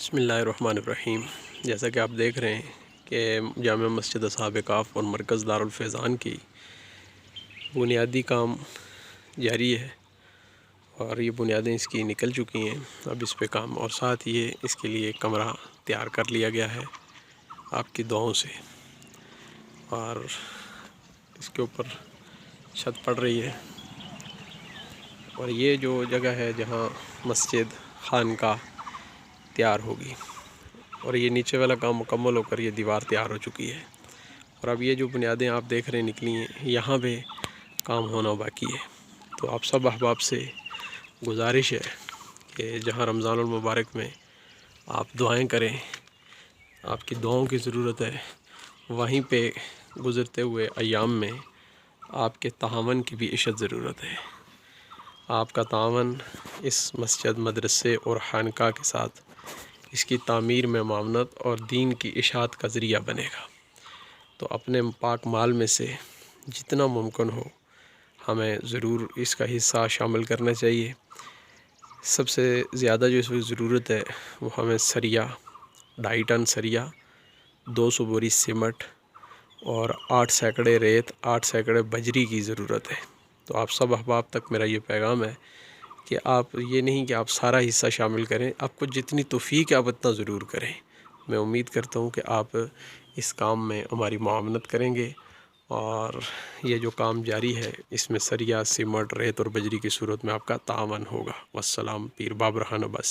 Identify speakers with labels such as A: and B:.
A: بسم اللہ الرحمن الرحیم۔ جیسا کہ آپ دیکھ رہے ہیں کہ جامع مسجد اصحاب کہف اور مرکز دارالفیضان کی بنیادی کام جاری ہے اور یہ بنیادیں اس کی نکل چکی ہیں۔ اب اس پہ کام اور ساتھ یہ اس کے لیے ایک کمرہ تیار کر لیا گیا ہے آپ کی دعاؤں سے، اور اس کے اوپر چھت پڑ رہی ہے۔ اور یہ جو جگہ ہے جہاں مسجد خانقاہ تیار ہوگی، اور یہ نیچے والا کام مکمل ہو کر یہ دیوار تیار ہو چکی ہے، اور اب یہ جو بنیادیں آپ دیکھ رہے ہیں نکلی ہیں، یہاں پہ کام ہونا باقی ہے۔ تو آپ سب احباب سے گزارش ہے کہ جہاں رمضان المبارک میں آپ دعائیں کریں، آپ کی دعاؤں کی ضرورت ہے، وہیں پہ گزرتے ہوئے ایام میں آپ کے تعاون کی بھی اشد ضرورت ہے۔ آپ کا تعاون اس مسجد، مدرسے اور خانقاہ کے ساتھ اس کی تعمیر میں معاونت اور دین کی اشاعت کا ذریعہ بنے گا۔ تو اپنے پاک مال میں سے جتنا ممکن ہو ہمیں ضرور اس کا حصہ شامل کرنا چاہیے۔ سب سے زیادہ جو اس وقت ضرورت ہے وہ ہمیں سریا، 2.5 ٹن سریا، 200 بوری سیمٹ اور 8 سینکڑے ریت، 8 سینکڑے بجری کی ضرورت ہے۔ تو آپ سب احباب تک میرا یہ پیغام ہے کہ آپ یہ نہیں کہ آپ سارا حصہ شامل کریں، آپ کو جتنی توفیق ہے آپ اتنا ضرور کریں۔ میں امید کرتا ہوں کہ آپ اس کام میں ہماری معاونت کریں گے، اور یہ جو کام جاری ہے اس میں سریا، سیمٹ، ریت اور بجری کی صورت میں آپ کا تعاون ہوگا۔ والسلام، پیر بابرہان عباسی۔